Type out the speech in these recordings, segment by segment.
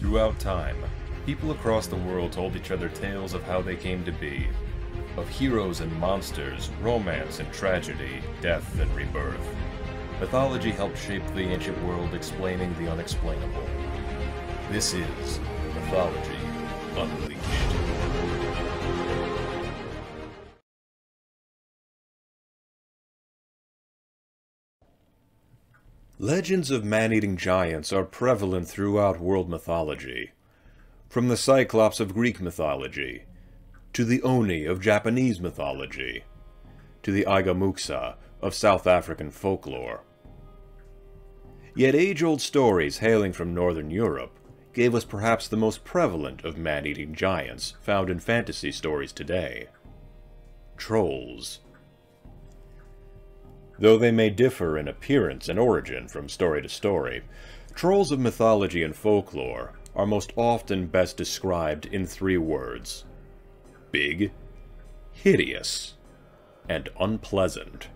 Throughout time, people across the world told each other tales of how they came to be, of heroes and monsters, romance and tragedy, death and rebirth. Mythology helped shape the ancient world, explaining the unexplainable. This is Mythology Unleashed. Legends of man-eating giants are prevalent throughout world mythology. From the Cyclops of Greek mythology, to the Oni of Japanese mythology, to the Aigamuksa of South African folklore. Yet age-old stories hailing from Northern Europe gave us perhaps the most prevalent of man-eating giants found in fantasy stories today: trolls. Though they may differ in appearance and origin from story to story, trolls of mythology and folklore are most often best described in 3 words: big, hideous, and unpleasant.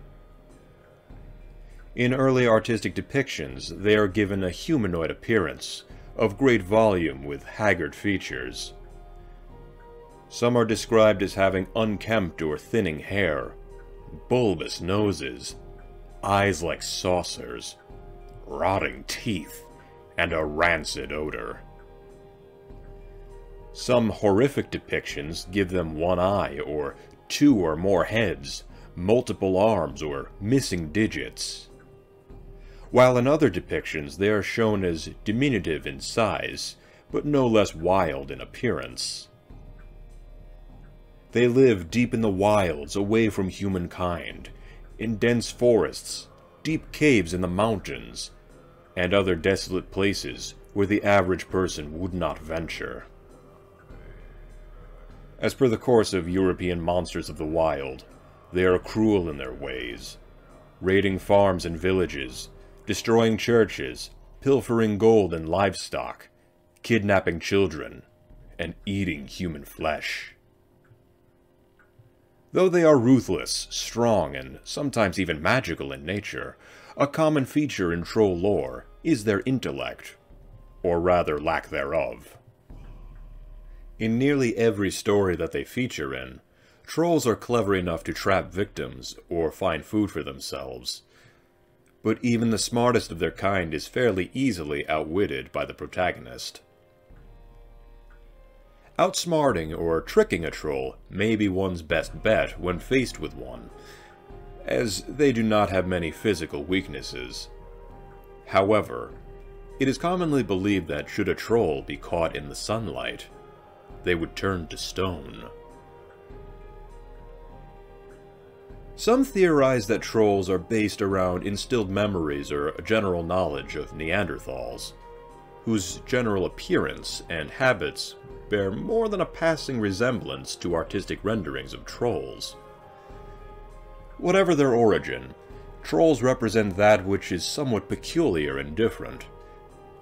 In early artistic depictions, they are given a humanoid appearance, of great volume with haggard features. Some are described as having unkempt or thinning hair, bulbous noses, eyes like saucers, rotting teeth, and a rancid odor. Some horrific depictions give them 1 eye or 2 or more heads, multiple arms, or missing digits. While in other depictions they are shown as diminutive in size, but no less wild in appearance. They live deep in the wilds away from humankind, in dense forests, deep caves in the mountains, and other desolate places where the average person would not venture. As per the course of European monsters of the wild, they are cruel in their ways, raiding farms and villages, destroying churches, pilfering gold and livestock, kidnapping children, and eating human flesh. Though they are ruthless, strong, and sometimes even magical in nature, a common feature in troll lore is their intellect, or rather lack thereof. In nearly every story that they feature in, trolls are clever enough to trap victims or find food for themselves. But even the smartest of their kind is fairly easily outwitted by the protagonist. Outsmarting or tricking a troll may be one's best bet when faced with one, as they do not have many physical weaknesses. However, it is commonly believed that should a troll be caught in the sunlight, they would turn to stone. Some theorize that trolls are based around instilled memories or a general knowledge of Neanderthals, whose general appearance and habits bear more than a passing resemblance to artistic renderings of trolls. Whatever their origin, trolls represent that which is somewhat peculiar and different,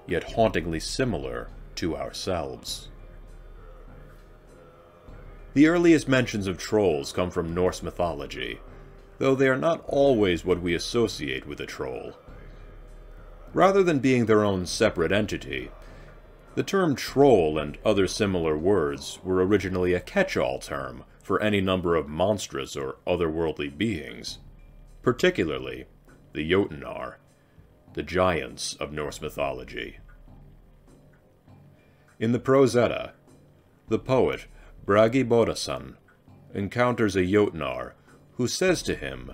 yet hauntingly similar to ourselves. The earliest mentions of trolls come from Norse mythology, though they are not always what we associate with a troll. Rather than being their own separate entity, the term troll and other similar words were originally a catch-all term for any number of monstrous or otherworldly beings, particularly the Jotunar, the giants of Norse mythology. In the Prose Edda, the poet Bragi Boddason encounters a Jotunar who says to him,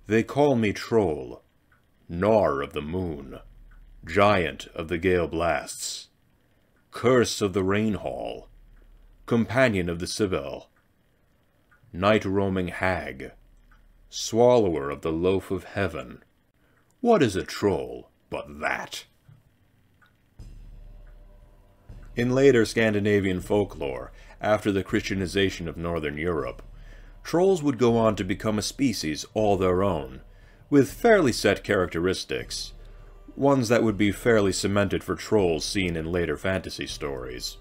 "They call me Troll, Gnar of the moon, giant of the gale blasts, curse of the rain hall, companion of the Sibyl, night-roaming hag, swallower of the loaf of heaven. What is a troll but that?" In later Scandinavian folklore, after the Christianization of Northern Europe, trolls would go on to become a species all their own, with fairly set characteristics, ones that would be fairly cemented for trolls seen in later fantasy stories.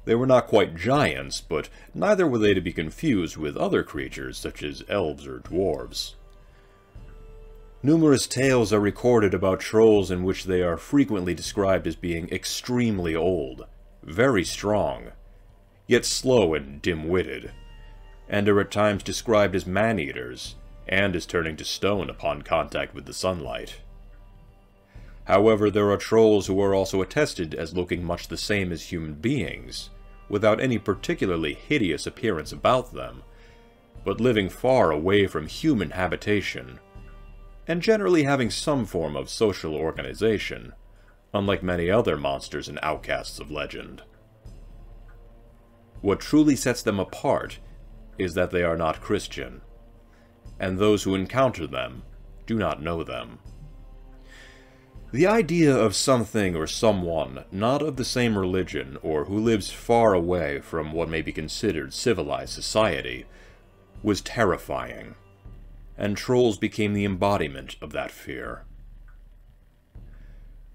They were not quite giants, but neither were they to be confused with other creatures such as elves or dwarves. Numerous tales are recorded about trolls in which they are frequently described as being extremely old, very strong, yet slow and dim-witted, and are at times described as man-eaters, and as turning to stone upon contact with the sunlight. However, there are trolls who are also attested as looking much the same as human beings, without any particularly hideous appearance about them, but living far away from human habitation, and generally having some form of social organization, unlike many other monsters and outcasts of legend. What truly sets them apart is that they are not Christian, and those who encounter them do not know them. The idea of something or someone not of the same religion or who lives far away from what may be considered civilized society was terrifying, and trolls became the embodiment of that fear.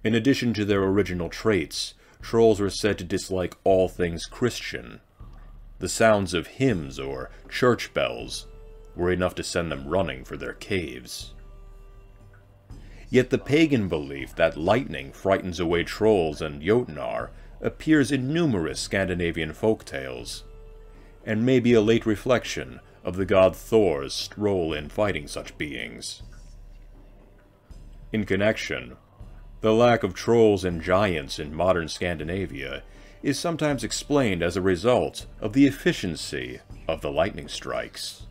In addition to their original traits, trolls were said to dislike all things Christian. The sounds of hymns or church bells were enough to send them running for their caves. Yet the pagan belief that lightning frightens away trolls and J.R.R. appears in numerous Scandinavian folktales, and may be a late reflection of the god Thor's role in fighting such beings. In connection, the lack of trolls and giants in modern Scandinavia is sometimes explained as a result of the efficiency of the lightning strikes.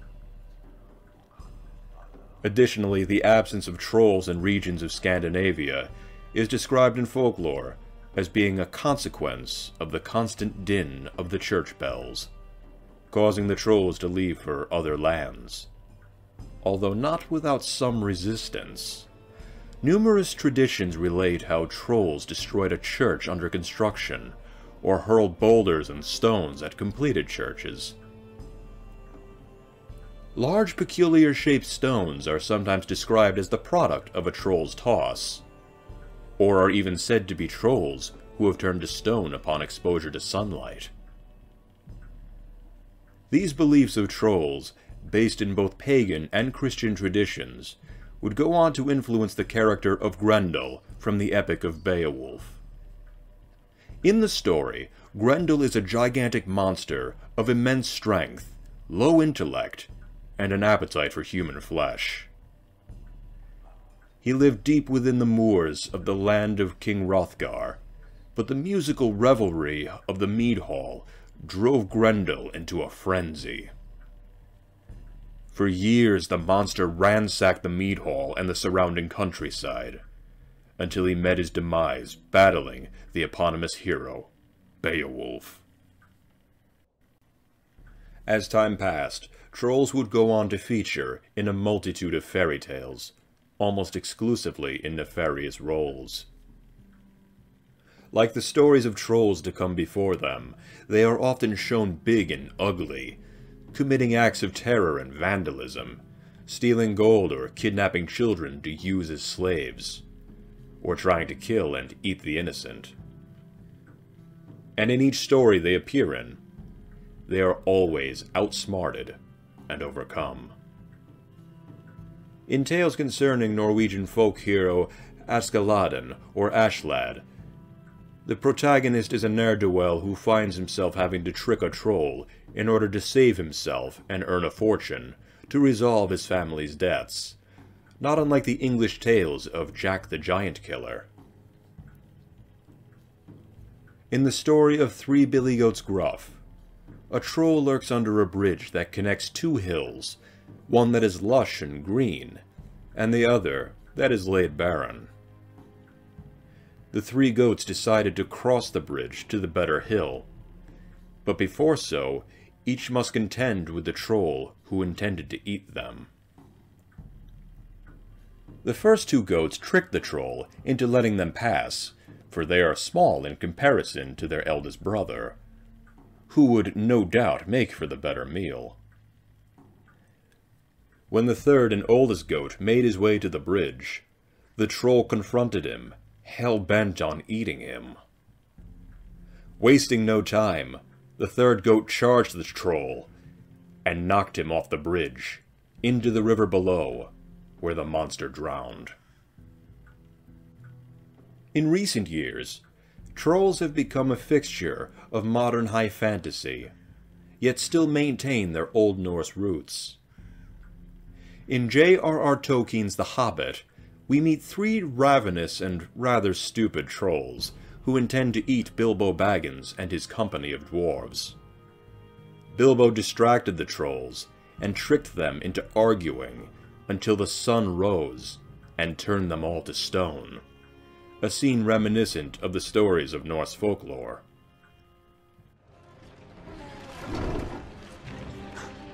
Additionally, the absence of trolls in regions of Scandinavia is described in folklore as being a consequence of the constant din of the church bells, causing the trolls to leave for other lands. Although not without some resistance. Numerous traditions relate how trolls destroyed a church under construction, or hurled boulders and stones at completed churches. Large, peculiar-shaped stones are sometimes described as the product of a troll's toss, or are even said to be trolls who have turned to stone upon exposure to sunlight. These beliefs of trolls, based in both pagan and Christian traditions, would go on to influence the character of Grendel from the Epic of Beowulf. In the story, Grendel is a gigantic monster of immense strength, low intellect, and an appetite for human flesh. He lived deep within the moors of the land of King Hrothgar, but the musical revelry of the mead hall drove Grendel into a frenzy. For years the monster ransacked the mead hall and the surrounding countryside, until he met his demise battling the eponymous hero, Beowulf. As time passed, trolls would go on to feature in a multitude of fairy tales, almost exclusively in nefarious roles. Like the stories of trolls to come before them, they are often shown big and ugly, committing acts of terror and vandalism, stealing gold or kidnapping children to use as slaves, or trying to kill and eat the innocent. And in each story they appear in, they are always outsmarted and overcome. In tales concerning Norwegian folk hero Askeladden, or Aslad, the protagonist is a ne'er-do-well who finds himself having to trick a troll in order to save himself and earn a fortune to resolve his family's deaths, not unlike the English tales of Jack the Giant Killer. In the story of Three Billy Goats Gruff, a troll lurks under a bridge that connects two hills, one that is lush and green, and the other that is laid barren. The three goats decided to cross the bridge to the better hill, but before so, each must contend with the troll who intended to eat them. The first two goats tricked the troll into letting them pass, for they are small in comparison to their eldest brother, who would no doubt make for the better meal. When the third and oldest goat made his way to the bridge, the troll confronted him, hell-bent on eating him. Wasting no time, the third goat charged the troll and knocked him off the bridge, into the river below, where the monster drowned. In recent years, trolls have become a fixture of modern high fantasy, yet still maintain their Old Norse roots. In J.R.R. Tolkien's The Hobbit, we meet 3 ravenous and rather stupid trolls who intend to eat Bilbo Baggins and his company of dwarves. Bilbo distracted the trolls and tricked them into arguing until the sun rose and turned them all to stone, a scene reminiscent of the stories of Norse folklore.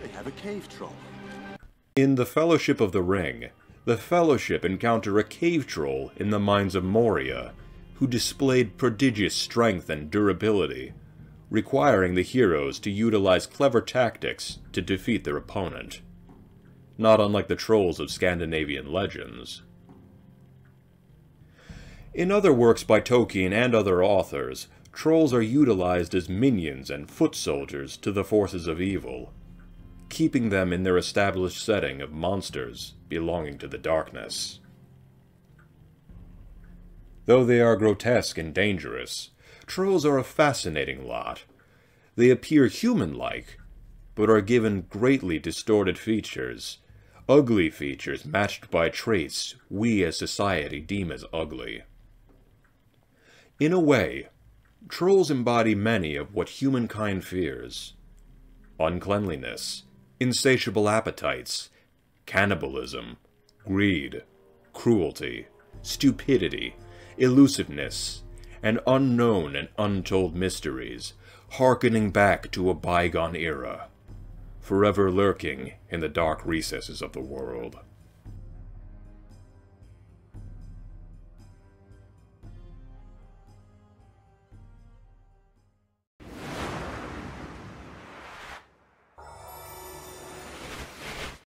They have a cave troll. In The Fellowship of the Ring, the Fellowship encounter a cave troll in the mines of Moria, who displayed prodigious strength and durability, requiring the heroes to utilize clever tactics to defeat their opponent. Not unlike the trolls of Scandinavian legends. In other works by Tolkien and other authors, trolls are utilized as minions and foot soldiers to the forces of evil, keeping them in their established setting of monsters belonging to the darkness. Though they are grotesque and dangerous, trolls are a fascinating lot. They appear human-like, but are given greatly distorted features, ugly features matched by traits we as society deem as ugly. In a way, trolls embody many of what humankind fears: uncleanliness, insatiable appetites, cannibalism, greed, cruelty, stupidity, elusiveness, and unknown and untold mysteries, hearkening back to a bygone era, forever lurking in the dark recesses of the world.